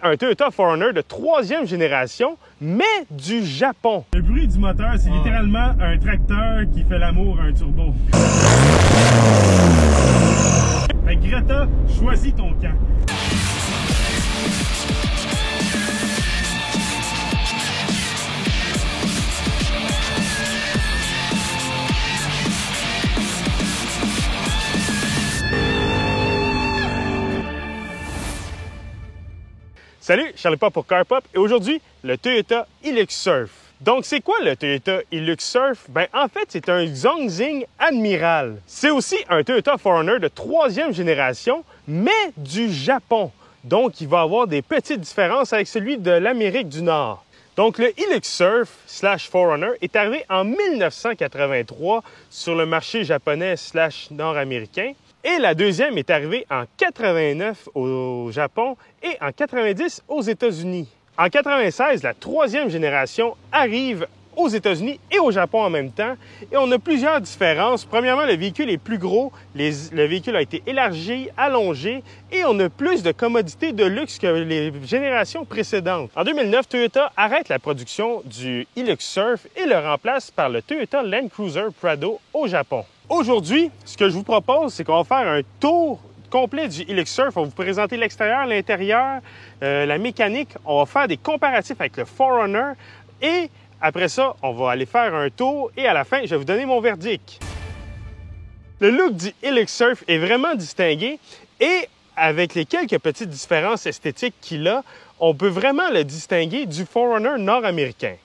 Un Toyota 4Runner de 3e génération, mais du Japon. Le bruit du moteur, c'est littéralement un tracteur qui fait l'amour à un turbo. Fait que Greta, choisis ton camp. Salut, Charlie Pop pour CarPop et aujourd'hui, le Toyota Hilux Surf. Donc, c'est quoi le Toyota Hilux Surf? Ben, en fait, c'est un Zhongzheng Admiral. C'est aussi un Toyota 4Runner de 3e génération, mais du Japon. Donc, il va avoir des petites différences avec celui de l'Amérique du Nord. Donc, le Hilux Surf / 4Runner est arrivé en 1983 sur le marché japonais / nord-américain. Et la deuxième est arrivée en 89 au Japon et en 90 aux États-Unis. En 96, la 3e génération arrive aux États-Unis et au Japon en même temps. Et on a plusieurs différences. Premièrement, le véhicule est plus gros. Le véhicule a été élargi, allongé et on a plus de commodités de luxe que les générations précédentes. En 2009, Toyota arrête la production du Hilux Surf et le remplace par le Toyota Land Cruiser Prado au Japon. Aujourd'hui, ce que je vous propose, c'est qu'on va faire un tour complet du Hilux Surf. On va vous présenter l'extérieur, l'intérieur, la mécanique. On va faire des comparatifs avec le 4Runner et après ça, on va aller faire un tour et à la fin, je vais vous donner mon verdict. Le look du Hilux Surf est vraiment distingué et avec les quelques petites différences esthétiques qu'il a, on peut vraiment le distinguer du 4Runner nord-américain.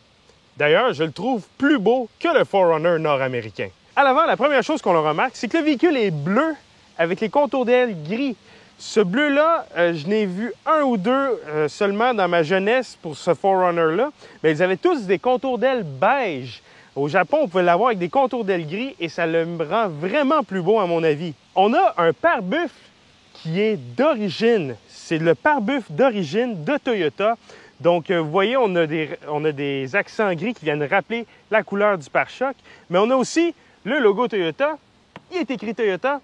D'ailleurs, je le trouve plus beau que le 4Runner nord-américain. À l'avant, la première chose qu'on le remarque, c'est que le véhicule est bleu avec les contours d'ailes gris. Ce bleu-là, je n'ai vu un ou deux seulement dans ma jeunesse pour ce 4Runner-là, mais ils avaient tous des contours d'ailes beige. Au Japon, on pouvait l'avoir avec des contours d'ailes gris et ça le rend vraiment plus beau à mon avis. On a un pare-buffle qui est d'origine. C'est le pare-buffle d'origine de Toyota. Donc, vous voyez, on a des accents gris qui viennent rappeler la couleur du pare-choc, mais on a aussi le logo Toyota, il est écrit Toyota,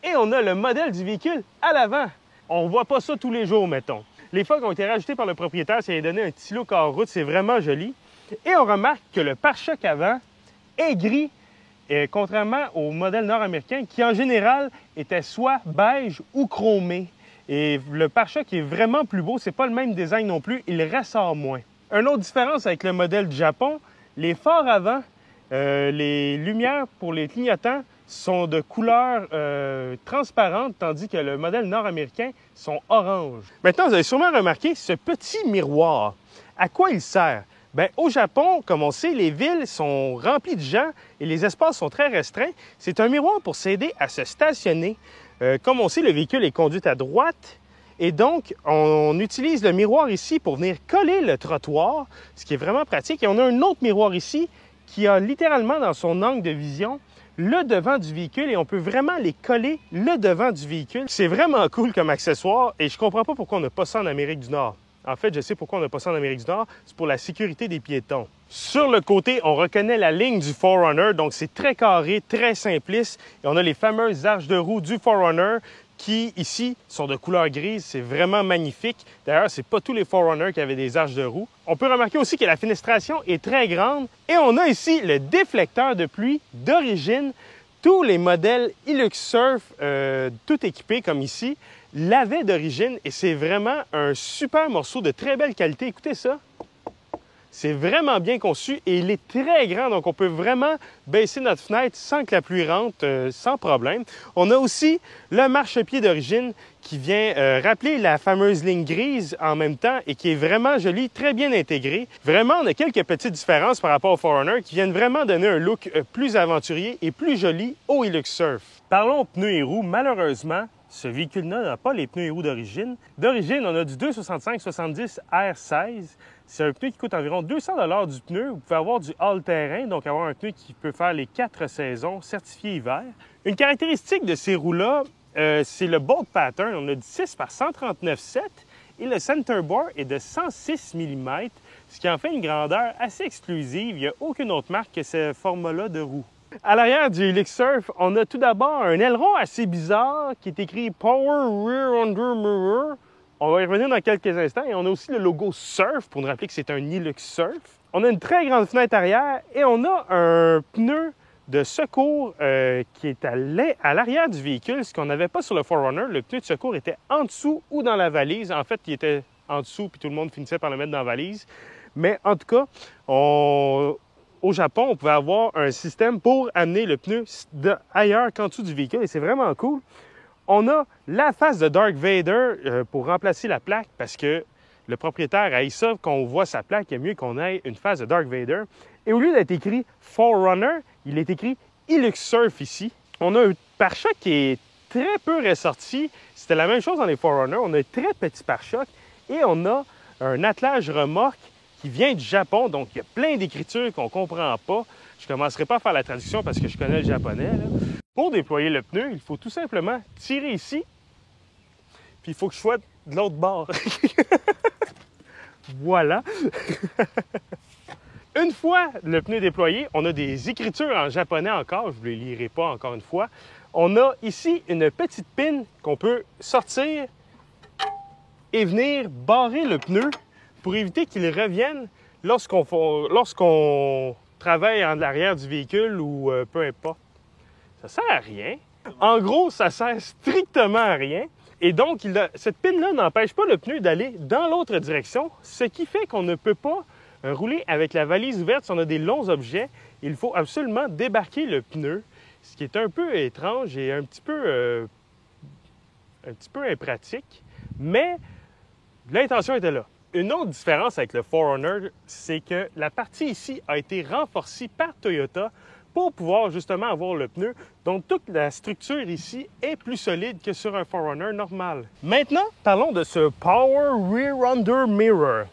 et on a le modèle du véhicule à l'avant. On ne voit pas ça tous les jours, mettons. Les phares qui ont été rajoutés par le propriétaire, ça lui a donné un petit look hors route, c'est vraiment joli. Et on remarque que le pare-choc avant est gris, contrairement au modèle nord-américain, qui en général était soit beige ou chromé. Et le pare-choc est vraiment plus beau, c'est pas le même design non plus, il ressort moins. Une autre différence avec le modèle du Japon, les phares avant, les lumières pour les clignotants sont de couleur transparente, tandis que le modèle nord-américain sont orange. Maintenant, vous avez sûrement remarqué ce petit miroir. À quoi il sert? Bien, au Japon, comme on sait, les villes sont remplies de gens et les espaces sont très restreints. C'est un miroir pour s'aider à se stationner. Comme on sait, le véhicule est conduit à droite. Et donc, on utilise le miroir ici pour venir coller le trottoir, ce qui est vraiment pratique. Et on a un autre miroir ici qui a littéralement dans son angle de vision le devant du véhicule et on peut vraiment les coller le devant du véhicule. C'est vraiment cool comme accessoire et je comprends pas pourquoi on n'a pas ça en Amérique du Nord. En fait, je sais pourquoi on n'a pas ça en Amérique du Nord, c'est pour la sécurité des piétons. Sur le côté, on reconnaît la ligne du 4Runner, donc c'est très carré, très simpliste. Et on a les fameuses arches de roue du 4Runner qui, ici, sont de couleur grise. C'est vraiment magnifique. D'ailleurs, c'est pas tous les 4Runner qui avaient des arches de roue. On peut remarquer aussi que la fenestration est très grande. Et on a ici le déflecteur de pluie d'origine. Tous les modèles Hilux Surf, tout équipés comme ici, l'avaient d'origine. Et c'est vraiment un super morceau de très belle qualité. Écoutez ça. C'est vraiment bien conçu et il est très grand, donc on peut vraiment baisser notre fenêtre sans que la pluie rentre, sans problème. On a aussi le marchepied d'origine qui vient rappeler la fameuse ligne grise en même temps et qui est vraiment joli, très bien intégré. Vraiment, on a quelques petites différences par rapport au 4Runner qui viennent vraiment donner un look plus aventurier et plus joli au Hilux Surf. Parlons pneus et roues. Malheureusement, ce véhicule-là n'a pas les pneus et roues d'origine. D'origine, on a du 265-70 R16. C'est un pneu qui coûte environ 200 $ du pneu. Vous pouvez avoir du all-terrain, donc avoir un pneu qui peut faire les 4 saisons, certifié hiver. Une caractéristique de ces roues-là, c'est le bolt pattern. On a du 6 par 139,7 et le centerbore est de 106 mm, ce qui en fait une grandeur assez exclusive. Il n'y a aucune autre marque que ce format-là de roue. À l'arrière du Hilux Surf, on a tout d'abord un aileron assez bizarre qui est écrit Power Rear Under Mirror. On va y revenir dans quelques instants. Et on a aussi le logo Surf pour nous rappeler que c'est un Hilux Surf. On a une très grande fenêtre arrière et on a un pneu de secours qui est à l'arrière du véhicule, ce qu'on n'avait pas sur le 4Runner. Le pneu de secours était en dessous ou dans la valise. En fait, il était en dessous, puis tout le monde finissait par le mettre dans la valise. Mais en tout cas, au Japon, on pouvait avoir un système pour amener le pneu ailleurs qu'en dessous du véhicule, et c'est vraiment cool. On a la face de Darth Vader pour remplacer la plaque, parce que le propriétaire haït ça, qu'on voit sa plaque, il est mieux qu'on ait une face de Darth Vader. Et au lieu d'être écrit 4Runner, il est écrit Hilux Surf ici. On a un pare-choc qui est très peu ressorti. C'était la même chose dans les 4Runner. On a un très petit pare-choc et on a un attelage remorque qui vient du Japon. Donc, il y a plein d'écritures qu'on ne comprend pas. Je ne commencerai pas à faire la traduction parce que je connais le japonais, là. Pour déployer le pneu, il faut tout simplement tirer ici. Puis il faut que je sois de l'autre bord. Voilà. Une fois le pneu déployé, on a des écritures en japonais encore, je ne vous les lirai pas encore une fois. On a ici une petite pine qu'on peut sortir et venir barrer le pneu pour éviter qu'il revienne lorsqu'on travaille en arrière du véhicule ou peu importe. Ça sert à rien. En gros, ça sert strictement à rien. Et donc, cette pine-là n'empêche pas le pneu d'aller dans l'autre direction, ce qui fait qu'on ne peut pas rouler avec la valise ouverte si on a des longs objets. Il faut absolument débarquer le pneu, ce qui est un peu étrange et un petit peu impratique, mais l'intention était là. Une autre différence avec le 4Runner, c'est que la partie ici a été renforcée par Toyota pour pouvoir justement avoir le pneu. Donc, toute la structure ici est plus solide que sur un 4Runner normal. Maintenant, parlons de ce Power Rear Under Mirror.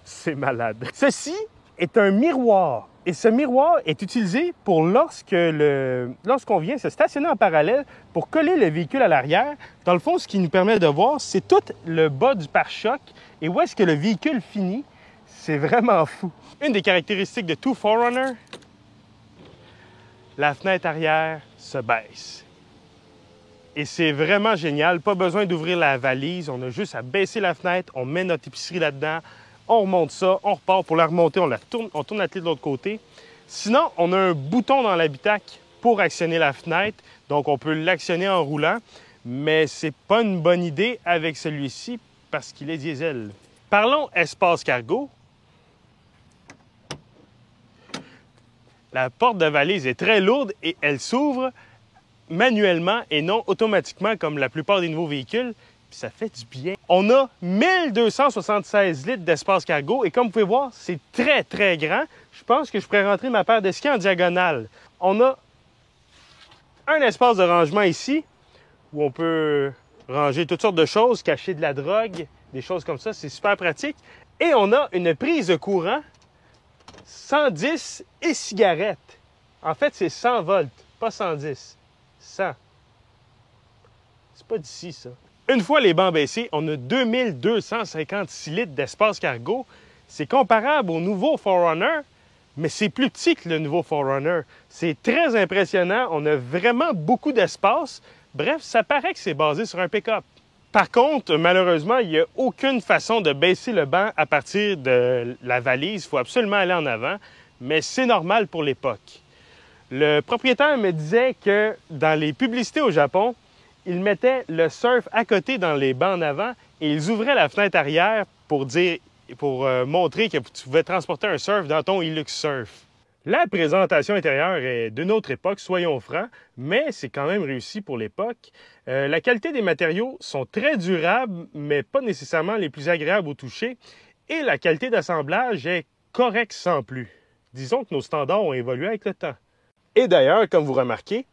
C'est malade. Ceci est un miroir. Et ce miroir est utilisé pour lorsqu'on vient se stationner en parallèle pour coller le véhicule à l'arrière. Dans le fond, ce qui nous permet de voir, c'est tout le bas du pare-choc et où est-ce que le véhicule finit. C'est vraiment fou. Une des caractéristiques de tout 4Runner, la fenêtre arrière se baisse. Et c'est vraiment génial. Pas besoin d'ouvrir la valise. On a juste à baisser la fenêtre. On met notre épicerie là-dedans. On remonte ça. On repart. Pour la remonter, on tourne la clé de l'autre côté. Sinon, on a un bouton dans l'habitacle pour actionner la fenêtre. Donc, on peut l'actionner en roulant. Mais c'est pas une bonne idée avec celui-ci parce qu'il est diesel. Parlons espace cargo. La porte de valise est très lourde et elle s'ouvre manuellement et non automatiquement comme la plupart des nouveaux véhicules. Puis ça fait du bien. On a 1276 litres d'espace cargo et comme vous pouvez voir, c'est très, très grand. Je pense que je pourrais rentrer ma paire de skis en diagonale. On a un espace de rangement ici où on peut ranger toutes sortes de choses, cacher de la drogue, des choses comme ça. C'est super pratique. Et on a une prise de courant 110 et cigarette. En fait, c'est 100 volts, pas 110. 100. C'est pas d'ici, ça. Une fois les bancs baissés, on a 2256 litres d'espace cargo. C'est comparable au nouveau 4Runner, mais c'est plus petit que le nouveau 4Runner. C'est très impressionnant. On a vraiment beaucoup d'espace. Bref, ça paraît que c'est basé sur un pick-up. Par contre, malheureusement, il n'y a aucune façon de baisser le banc à partir de la valise. Il faut absolument aller en avant, mais c'est normal pour l'époque. Le propriétaire me disait que dans les publicités au Japon, ils mettaient le surf à côté dans les bancs en avant et ils ouvraient la fenêtre arrière pour montrer que tu pouvais transporter un surf dans ton Hilux Surf. La présentation intérieure est d'une autre époque, soyons francs, mais c'est quand même réussi pour l'époque. La qualité des matériaux sont très durables, mais pas nécessairement les plus agréables au toucher. Et la qualité d'assemblage est correcte sans plus. Disons que nos standards ont évolué avec le temps. Et d'ailleurs, comme vous remarquez,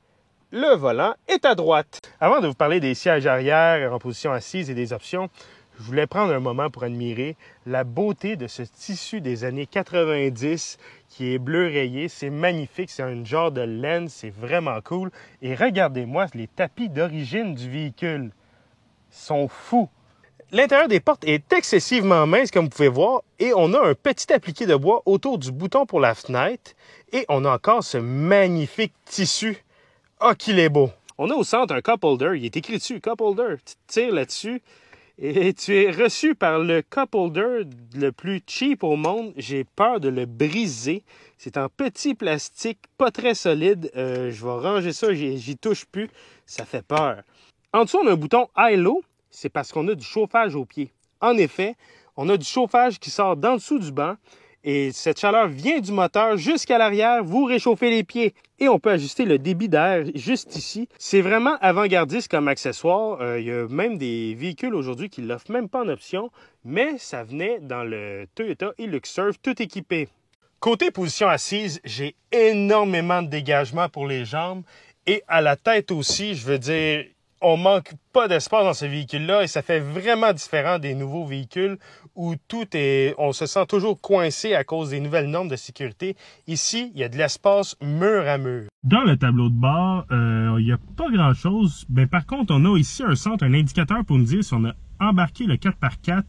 le volant est à droite. Avant de vous parler des sièges arrière en position assise et des options, je voulais prendre un moment pour admirer la beauté de ce tissu des années 90 qui est bleu rayé. C'est magnifique, c'est un genre de laine, c'est vraiment cool. Et regardez-moi les tapis d'origine du véhicule. Ils sont fous. L'intérieur des portes est excessivement mince, comme vous pouvez voir, et on a un petit appliqué de bois autour du bouton pour la fenêtre. Et on a encore ce magnifique tissu. Ah, qu'il est beau! On a au centre un cup holder. Il est écrit dessus, cup holder. Tu tires là-dessus et tu es reçu par le cup holder le plus cheap au monde. J'ai peur de le briser. C'est en petit plastique, pas très solide. Je vais ranger ça, j'y touche plus. Ça fait peur. En dessous, on a un bouton high-low. C'est parce qu'on a du chauffage au pied. En effet, on a du chauffage qui sort d'en dessous du banc. Et cette chaleur vient du moteur jusqu'à l'arrière, vous réchauffez les pieds. Et on peut ajuster le débit d'air juste ici. C'est vraiment avant-gardiste comme accessoire. Il y a même des véhicules aujourd'hui qui ne l'offrent même pas en option, mais ça venait dans le Toyota Hilux Surf tout équipé. Côté position assise, j'ai énormément de dégagement pour les jambes et à la tête aussi, je veux dire, on manque pas d'espace dans ce véhicule-là et ça fait vraiment différent des nouveaux véhicules où on se sent toujours coincé à cause des nouvelles normes de sécurité. Ici, il y a de l'espace mur à mur. Dans le tableau de bord, il n'y a pas grand-chose. Ben, par contre, on a ici un centre, un indicateur pour nous dire si on a embarqué le 4x4.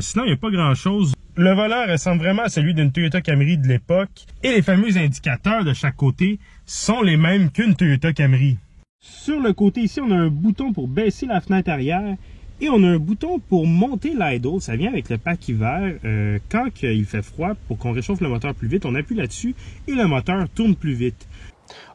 Sinon, il n'y a pas grand-chose. Le volant ressemble vraiment à celui d'une Toyota Camry de l'époque. Et les fameux indicateurs de chaque côté sont les mêmes qu'une Toyota Camry. Sur le côté ici, on a un bouton pour baisser la fenêtre arrière et on a un bouton pour monter l'idle. Ça vient avec le pack hiver. Quand il fait froid, pour qu'on réchauffe le moteur plus vite, on appuie là-dessus et le moteur tourne plus vite.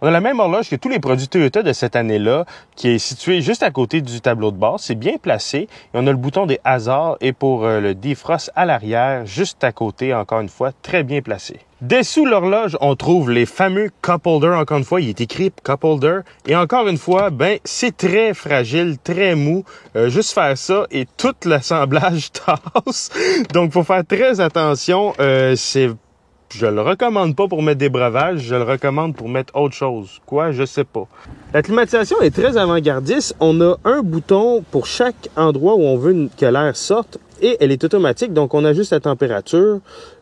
On a la même horloge que tous les produits Toyota de cette année-là, qui est située juste à côté du tableau de bord. C'est bien placé. Et on a le bouton des hasards et pour le defrost à l'arrière, juste à côté, encore une fois, très bien placé. Dessous l'horloge, on trouve les fameux cup holders. Encore une fois, il est écrit cup holder. Et encore une fois, c'est très fragile, très mou. Juste faire ça et tout l'assemblage tasse. Donc, faut faire très attention. Je le recommande pas pour mettre des breuvages, je le recommande pour mettre autre chose. Quoi? Je sais pas. La climatisation est très avant-gardiste. On a un bouton pour chaque endroit où on veut que l'air sorte et elle est automatique, donc on ajuste la température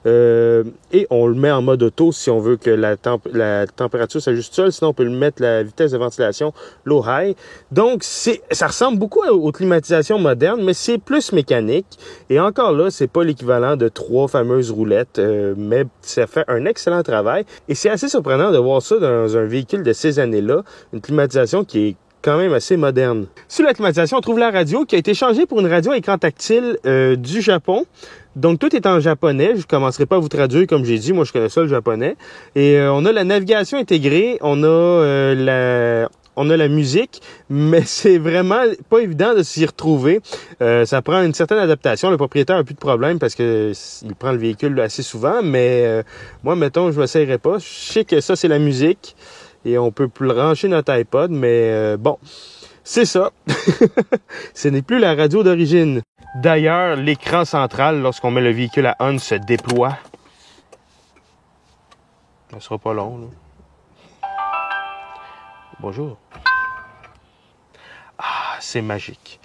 et on le met en mode auto si on veut que la température s'ajuste seule. Sinon, on peut le mettre la vitesse de ventilation low-high. Donc, ça ressemble beaucoup aux climatisations modernes, mais c'est plus mécanique. Et encore là, c'est pas l'équivalent de 3 fameuses roulettes, mais ça fait un excellent travail. Et c'est assez surprenant de voir ça dans un véhicule de ces années-là, une climatisation qui est quand même assez moderne. Sous la climatisation, on trouve la radio qui a été changée pour une radio à écran tactile du Japon. Donc, tout est en japonais. Je ne commencerai pas à vous traduire, comme j'ai dit. Moi, je connais ça, le japonais. Et on a la navigation intégrée. On a la musique, mais c'est vraiment pas évident de s'y retrouver. Ça prend une certaine adaptation. Le propriétaire n'a plus de problème parce que il prend le véhicule assez souvent. Mais moi, mettons, je ne m'essayerai pas. Je sais que ça, c'est la musique. Et on peut plus brancher notre iPod, mais bon, c'est ça. Ce n'est plus la radio d'origine. D'ailleurs, l'écran central, lorsqu'on met le véhicule à on, se déploie. Ça sera pas long, là. Bonjour. Ah, c'est magique.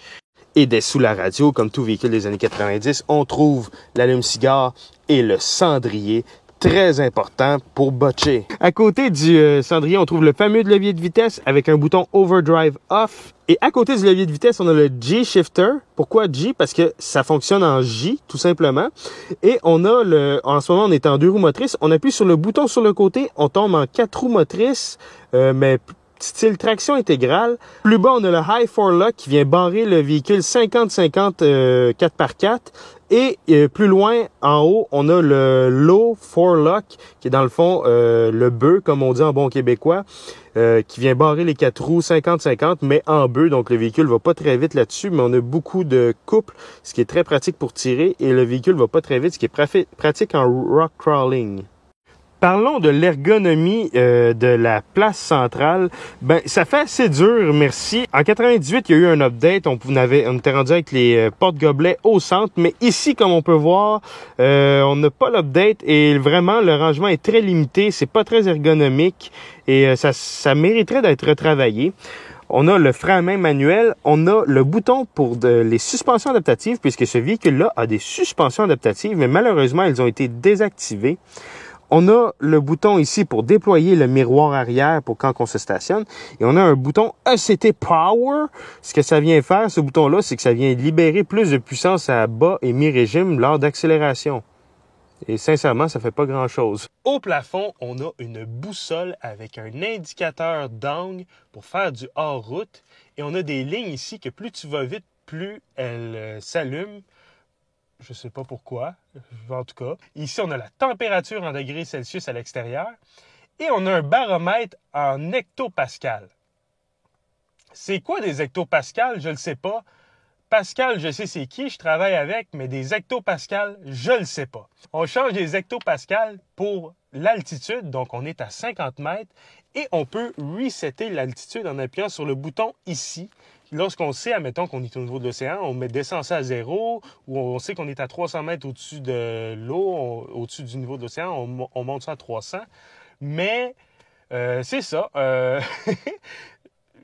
Et dessous la radio, comme tout véhicule des années 90, on trouve l'allume-cigare et le cendrier. Très important pour botcher. À côté du cendrier, on trouve le fameux levier de vitesse avec un bouton Overdrive Off. Et à côté du levier de vitesse, on a le G-Shifter. Pourquoi G? Parce que ça fonctionne en J, tout simplement. Et on a en ce moment, on est en 2 roues motrices. On appuie sur le bouton sur le côté, on tombe en 4 roues motrices, mais style traction intégrale. Plus bas, on a le High Forelock qui vient barrer le véhicule 50-50 4x4. Et plus loin, en haut, on a le Low Forelock, qui est dans le fond le bœuf, comme on dit en bon québécois, qui vient barrer les 4 roues 50-50, mais en bœuf. Donc le véhicule va pas très vite là-dessus, mais on a beaucoup de couple, ce qui est très pratique pour tirer. Et le véhicule va pas très vite, ce qui est pratique en rock crawling. Parlons de l'ergonomie de la place centrale. Ça fait assez dur, merci. En 98, il y a eu un update. On était rendu avec les porte-gobelets au centre. Mais ici, comme on peut voir, on n'a pas l'update. Et vraiment, le rangement est très limité. C'est pas très ergonomique. Et ça mériterait d'être retravaillé. On a le frein à main manuel. On a le bouton pour les suspensions adaptatives, puisque ce véhicule-là a des suspensions adaptatives. Mais malheureusement, elles ont été désactivées. On a le bouton ici pour déployer le miroir arrière pour quand on se stationne. Et on a un bouton ECT Power. Ce que ça vient faire, ce bouton-là, c'est que ça vient libérer plus de puissance à bas et mi-régime lors d'accélération. Et sincèrement, ça fait pas grand-chose. Au plafond, on a une boussole avec un indicateur d'angle pour faire du hors-route. Et on a des lignes ici que plus tu vas vite, plus elles s'allument. Je ne sais pas pourquoi, en tout cas. Ici, on a la température en degrés Celsius à l'extérieur. Et on a un baromètre en hectopascal. C'est quoi des hectopascals? Je ne le sais pas. Pascal, je sais c'est qui, je travaille avec, mais des hectopascals, je ne le sais pas. On change des hectopascals pour l'altitude, donc on est à 50 mètres, et on peut resetter l'altitude en appuyant sur le bouton ici. Lorsqu'on sait, admettons qu'on est au niveau de l'océan, on descend ça à 0, ou on sait qu'on est à 300 mètres au-dessus de l'eau, au-dessus du niveau de l'océan, on monte ça à 300. Mais c'est ça.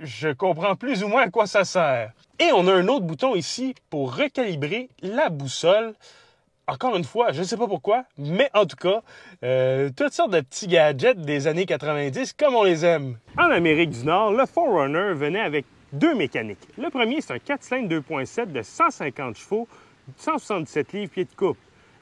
Je comprends plus ou moins à quoi ça sert. Et on a un autre bouton ici pour recalibrer la boussole. Encore une fois, je ne sais pas pourquoi, mais en tout cas, toutes sortes de petits gadgets des années 90 comme on les aime. En Amérique du Nord, le 4Runner venait avec deux mécaniques. Le premier, c'est un 4 cylindres 2.7 de 150 chevaux, 177 livres pieds de coupe.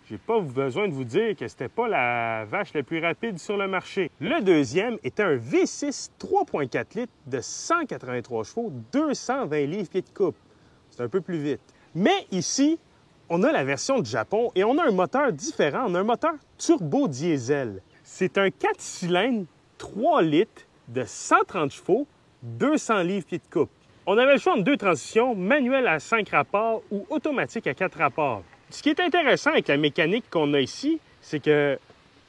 J'ai pas besoin de vous dire que c'était pas la vache la plus rapide sur le marché. Le deuxième était un V6 3.4 litres de 183 chevaux, 220 livres pieds de coupe. C'est un peu plus vite. Mais ici, on a la version du Japon et on a un moteur différent. On a un moteur turbo diesel. C'est un 4 cylindres 3 litres de 130 chevaux, 200 livres pieds de coupe. On avait le choix entre deux transitions, manuel à 5 rapports ou automatique à 4 rapports. Ce qui est intéressant avec la mécanique qu'on a ici, c'est que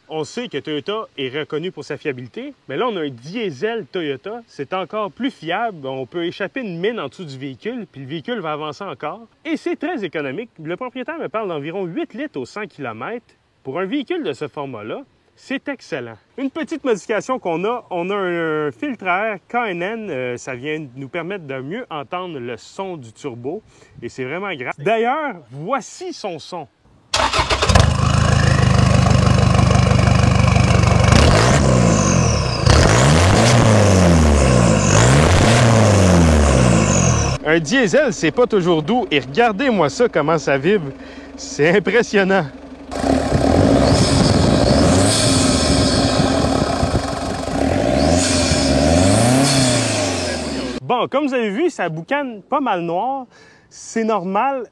on sait que Toyota est reconnu pour sa fiabilité, mais là, on a un diesel Toyota. C'est encore plus fiable. On peut échapper une mine en dessous du véhicule, puis le véhicule va avancer encore. Et c'est très économique. Le propriétaire me parle d'environ 8 litres au 100 km. Pour un véhicule de ce format-là, c'est excellent. Une petite modification qu'on a, on a un filtre à air K&N. Ça vient nous permettre de mieux entendre le son du turbo. Et c'est vraiment grave. D'ailleurs, voici son son. Un diesel, c'est pas toujours doux. Et regardez-moi ça, comment ça vibre. C'est impressionnant. Bon, comme vous avez vu, ça boucane pas mal noir. C'est normal,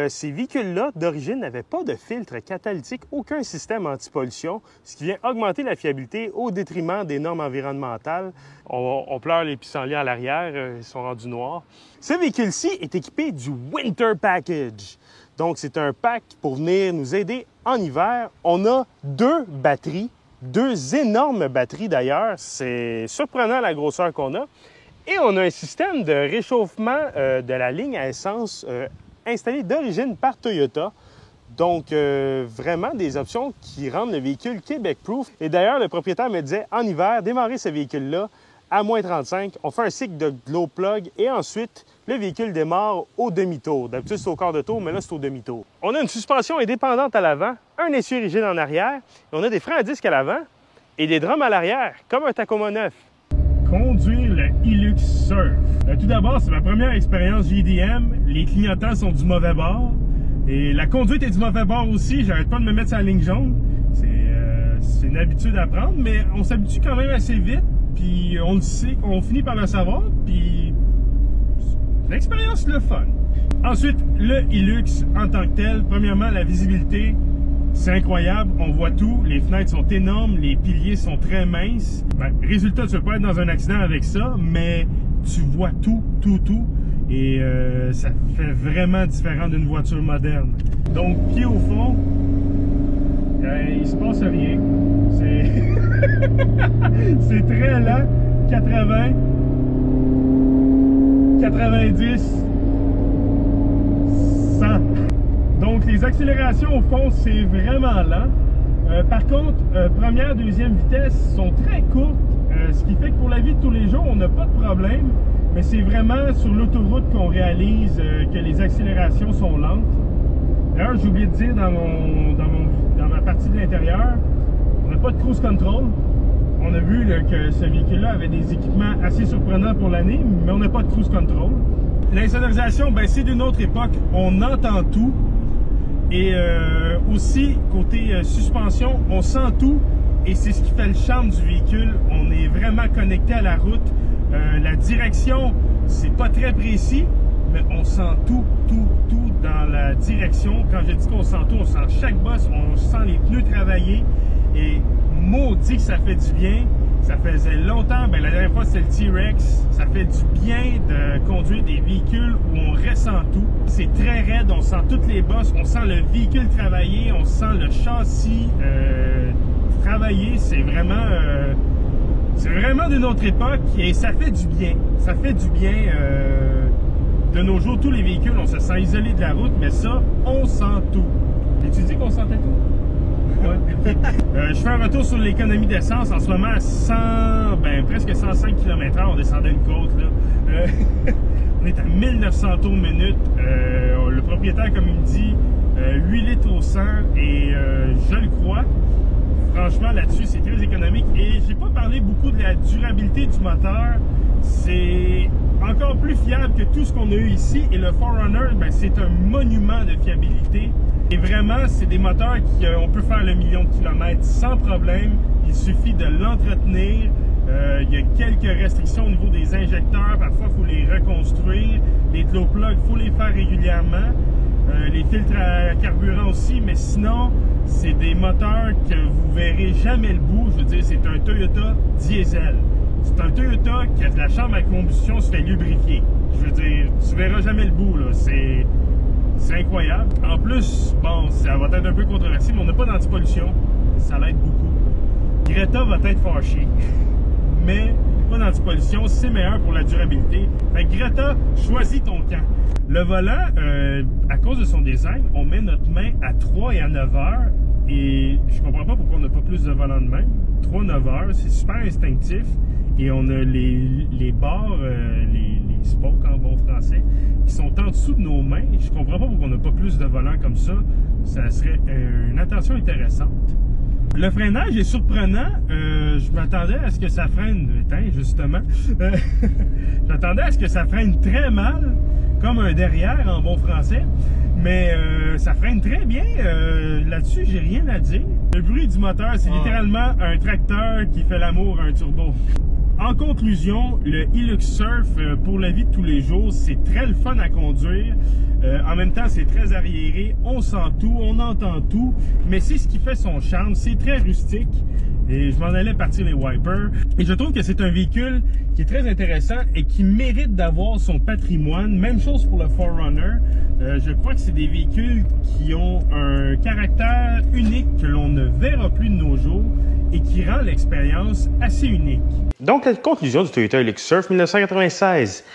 ces véhicules-là, d'origine, n'avaient pas de filtre catalytique, aucun système anti-pollution, ce qui vient augmenter la fiabilité au détriment des normes environnementales. On pleure les pissenlits à l'arrière, ils sont rendus noirs. Ce véhicule-ci est équipé du Winter Package. Donc, c'est un pack pour venir nous aider en hiver. On a deux batteries, deux énormes batteries d'ailleurs. C'est surprenant la grosseur qu'on a. Et on a un système de réchauffement de la ligne à essence installé d'origine par Toyota. Donc, vraiment des options qui rendent le véhicule Québec-proof. Et d'ailleurs, le propriétaire me disait, en hiver, démarrer ce véhicule-là à moins 35, on fait un cycle de glow plug et ensuite, le véhicule démarre au demi-tour. D'habitude, c'est au quart de tour, mais là, c'est au demi-tour. On a une suspension indépendante à l'avant, un essieu rigide en arrière, et on a des freins à disque à l'avant et des drums à l'arrière, comme un Tacoma 9. Conduire le Hilux Surf. Tout d'abord, c'est ma première expérience JDM. Les clignotants sont du mauvais bord. Et la conduite est du mauvais bord aussi. J'arrête pas de me mettre sur la ligne jaune. C'est une habitude à prendre, mais on s'habitue quand même assez vite. Puis on le sait, on finit par le savoir. Puis l'expérience, le fun. Ensuite, le Hilux en tant que tel. Premièrement, la visibilité. C'est incroyable, on voit tout, les fenêtres sont énormes, les piliers sont très minces. Résultat, tu ne veux pas être dans un accident avec ça, mais tu vois tout. Et ça fait vraiment différent d'une voiture moderne. Donc, pied au fond, il se passe rien. C'est très lent, 80, 90, 100. Donc, les accélérations, au fond, c'est vraiment lent. Par contre, première, deuxième vitesse sont très courtes, ce qui fait que pour la vie de tous les jours, on n'a pas de problème. Mais c'est vraiment sur l'autoroute qu'on réalise que les accélérations sont lentes. D'ailleurs, j'ai oublié de dire dans ma partie de l'intérieur, on n'a pas de cruise control. On a vu là, que ce véhicule-là avait des équipements assez surprenants pour l'année, mais on n'a pas de cruise control. L'insonorisation, ben, c'est d'une autre époque. On entend tout. Et aussi, côté suspension, on sent tout et c'est ce qui fait le charme du véhicule. On est vraiment connecté à la route. La direction, c'est pas très précis, mais on sent tout dans la direction. Quand je dis qu'on sent tout, on sent chaque bosse, on sent les pneus travailler et maudit que ça fait du bien. Ça faisait longtemps, la dernière fois c'était le T-Rex, ça fait du bien de conduire des véhicules où on ressent tout. C'est très raide, on sent toutes les bosses, on sent le véhicule travailler, on sent le châssis travailler, c'est vraiment d'une autre époque et ça fait du bien. Ça fait du bien. De nos jours, tous les véhicules, on se sent isolé de la route, mais ça, on sent tout. Et tu dis qu'on sentait tout? Ouais. Je fais un retour sur l'économie d'essence. En ce moment, à presque 105 km/h, on descendait une côte. Là. On est à 1900 tours minute. Le propriétaire, comme il me dit, 8 litres au 100 et je le crois. Franchement, là-dessus, c'est très économique. Et j'ai pas parlé beaucoup de la durabilité du moteur. C'est encore plus fiable que tout ce qu'on a eu ici. Et le 4Runner, c'est un monument de fiabilité. Et vraiment, c'est des moteurs on peut faire le million de kilomètres sans problème. Il suffit de l'entretenir. Il y a quelques restrictions au niveau des injecteurs. Parfois, il faut les reconstruire. Les glow plugs, il faut les faire régulièrement. Les filtres à carburant aussi, mais sinon, c'est des moteurs que vous verrez jamais le bout. Je veux dire, c'est un Toyota diesel. C'est un Toyota qui a de la chambre à combustion, se fait lubrifier. Je veux dire, tu verras jamais le bout, là. C'est incroyable. En plus, ça va être un peu controversé, mais on n'a pas d'antipollution. Ça l'aide beaucoup. Greta va être fâchée. Mais pas d'antipollution, c'est meilleur pour la durabilité. Fait que Greta, choisis ton camp. Le volant, à cause de son design, on met notre main à 3 et à 9 heures. Et je comprends pas pourquoi on n'a pas plus de volant de même. 3-9 heures, c'est super instinctif. Et on a les barres, les spokes en bon français, qui sont en dessous de nos mains. Je comprends pas pourquoi on n'a pas plus de volant comme ça. Ça serait une attention intéressante. Le freinage est surprenant. Je m'attendais à ce que ça freine, justement. J'attendais à ce que ça freine très mal, comme un derrière en bon français. Mais ça freine très bien. Là-dessus, j'ai rien à dire. Le bruit du moteur, c'est littéralement un tracteur qui fait l'amour à un turbo. En conclusion, le Hilux Surf, pour la vie de tous les jours, c'est très le fun à conduire. En même temps, c'est très arriéré. On sent tout, on entend tout. Mais c'est ce qui fait son charme. C'est très rustique. Et je m'en allais partir les wipers. Et je trouve que c'est un véhicule qui est très intéressant et qui mérite d'avoir son patrimoine. Même chose pour le 4Runner. Je crois que c'est des véhicules qui ont un caractère unique que l'on ne verra plus de nos jours et qui rend l'expérience assez unique. Donc, la conclusion du Toyota Hilux Surf 1996.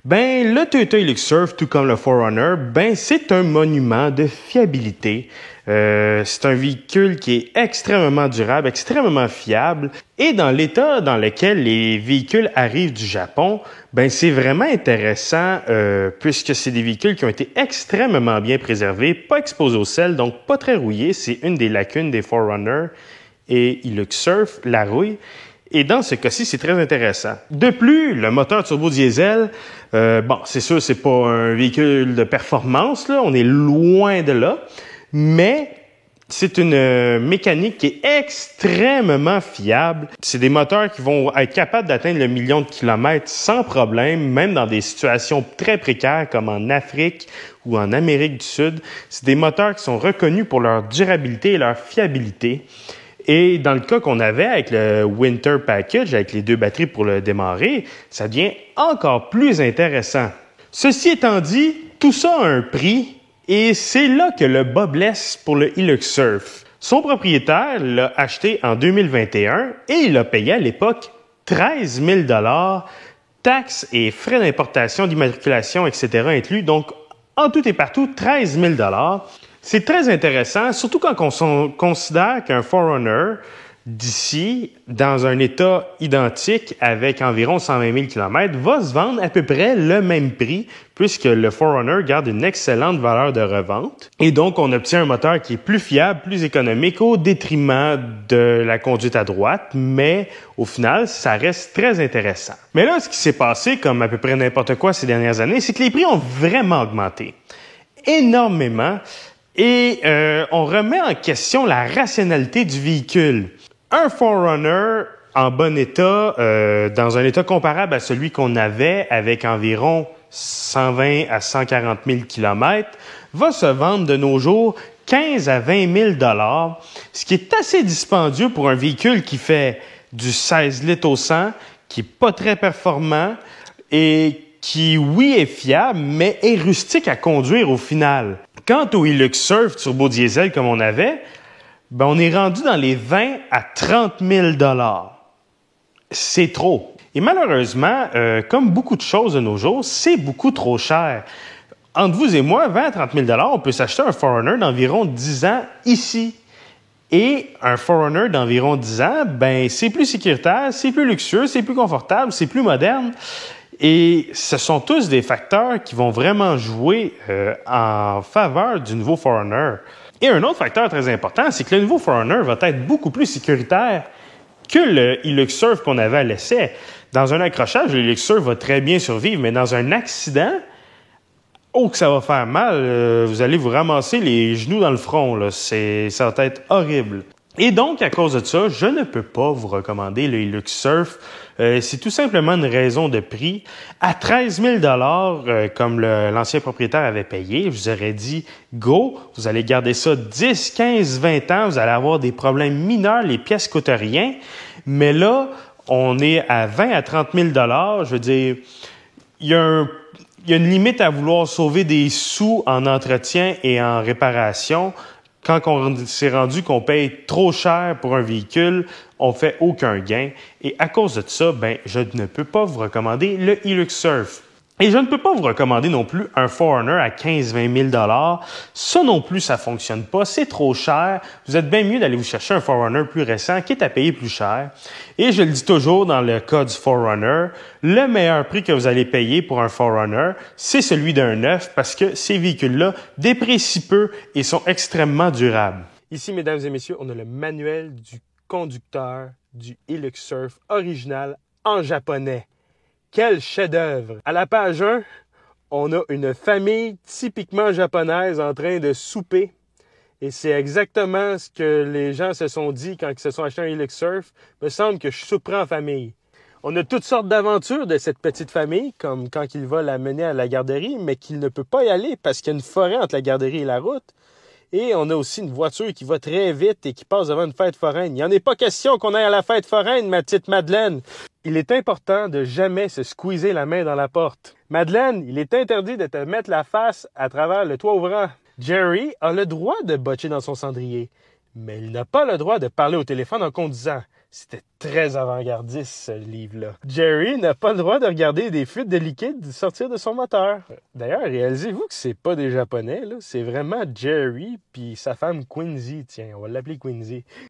Le Toyota Hilux Surf, tout comme le 4Runner, c'est un monument de fiabilité. C'est un véhicule qui est extrêmement durable, extrêmement fiable. Et dans l'état dans lequel les véhicules arrivent du Japon, c'est vraiment intéressant puisque c'est des véhicules qui ont été extrêmement bien préservés, pas exposés au sel, donc pas très rouillés. C'est une des lacunes des 4Runner et Hilux Surf, la rouille. Et dans ce cas-ci, c'est très intéressant. De plus, le moteur turbo-diesel, c'est sûr, c'est pas un véhicule de performance, là, on est loin de là, mais c'est une mécanique qui est extrêmement fiable. C'est des moteurs qui vont être capables d'atteindre le million de kilomètres sans problème, même dans des situations très précaires comme en Afrique ou en Amérique du Sud. C'est des moteurs qui sont reconnus pour leur durabilité et leur fiabilité. Et dans le cas qu'on avait avec le Winter Package, avec les 2 batteries pour le démarrer, ça devient encore plus intéressant. Ceci étant dit, tout ça a un prix et c'est là que le bas blesse pour le Hilux Surf. Son propriétaire l'a acheté en 2021 et il a payé à l'époque 13 000 $, taxes et frais d'importation, d'immatriculation, etc. inclus. Donc, en tout et partout, 13 000 $. C'est très intéressant, surtout quand on considère qu'un 4Runner d'ici, dans un état identique avec environ 120 000 km, va se vendre à peu près le même prix puisque le 4Runner garde une excellente valeur de revente. Et donc, on obtient un moteur qui est plus fiable, plus économique au détriment de la conduite à droite, mais au final, ça reste très intéressant. Mais là, ce qui s'est passé, comme à peu près n'importe quoi ces dernières années, c'est que les prix ont vraiment augmenté. Énormément. Et on remet en question la rationalité du véhicule. Un 4Runner en bon état, dans un état comparable à celui qu'on avait avec environ 120 à 140 000 km, va se vendre de nos jours 15 à 20 000 $, ce qui est assez dispendieux pour un véhicule qui fait du 16 litres au 100, qui n'est pas très performant et qui, oui, est fiable, mais est rustique à conduire au final. Quant au Hilux Surf turbo diesel comme on avait, ben on est rendu dans les 20 à 30 000 $. C'est trop. Et malheureusement, comme beaucoup de choses de nos jours, c'est beaucoup trop cher. Entre vous et moi, 20 à 30 000 $, on peut s'acheter un 4Runner d'environ 10 ans ici. Et un 4Runner d'environ 10 ans, ben c'est plus sécuritaire, c'est plus luxueux, c'est plus confortable, c'est plus moderne. Et ce sont tous des facteurs qui vont vraiment jouer en faveur du nouveau 4Runner. Et un autre facteur très important, c'est que le nouveau 4Runner va être beaucoup plus sécuritaire que le Hilux Surf qu'on avait à l'essai. Dans un accrochage, le Hilux Surf va très bien survivre, mais dans un accident, oh que ça va faire mal, vous allez vous ramasser les genoux dans le front, là. Ça va être horrible. Et donc, à cause de ça, je ne peux pas vous recommander le Hilux Surf. C'est tout simplement une raison de prix. À 13 000 $, comme l'ancien propriétaire avait payé, je vous aurais dit, go, vous allez garder ça 10, 15, 20 ans, vous allez avoir des problèmes mineurs, les pièces coûtent rien. Mais là, on est à 20 à 30 000 $. Je veux dire, il y a une limite à vouloir sauver des sous en entretien et en réparation. Quand on s'est rendu qu'on paye trop cher pour un véhicule, on fait aucun gain. Et à cause de ça, ben, je ne peux pas vous recommander le Hilux Surf. Et je ne peux pas vous recommander non plus un 4Runner à 15-20 000 $. Ça non plus, ça fonctionne pas. C'est trop cher. Vous êtes bien mieux d'aller vous chercher un 4Runner plus récent, quitte à payer plus cher. Et je le dis toujours dans le cas du 4Runner, le meilleur prix que vous allez payer pour un 4Runner, c'est celui d'un neuf parce que ces véhicules-là déprécient peu et sont extrêmement durables. Ici, mesdames et messieurs, on a le manuel du conducteur du Hilux Surf original en japonais. Quel chef-d'œuvre! À la page 1, on a une famille typiquement japonaise en train de souper. Et c'est exactement ce que les gens se sont dit quand ils se sont achetés un Hilux Surf. Il me semble que je souperai en famille. On a toutes sortes d'aventures de cette petite famille, comme quand il va la mener à la garderie, mais qu'il ne peut pas y aller parce qu'il y a une forêt entre la garderie et la route. Et on a aussi une voiture qui va très vite et qui passe devant une fête foraine. Il n'y en est pas question qu'on aille à la fête foraine, ma petite Madeleine. Il est important de jamais se squeezer la main dans la porte. Madeleine, il est interdit de te mettre la face à travers le toit ouvrant. Jerry a le droit de botcher dans son cendrier, mais il n'a pas le droit de parler au téléphone en conduisant. C'était très avant-gardiste, ce livre-là. Jerry n'a pas le droit de regarder des fuites de liquide sortir de son moteur. D'ailleurs, réalisez-vous que c'est pas des Japonais, là. C'est vraiment Jerry puis sa femme Quincy. Tiens, on va l'appeler Quincy.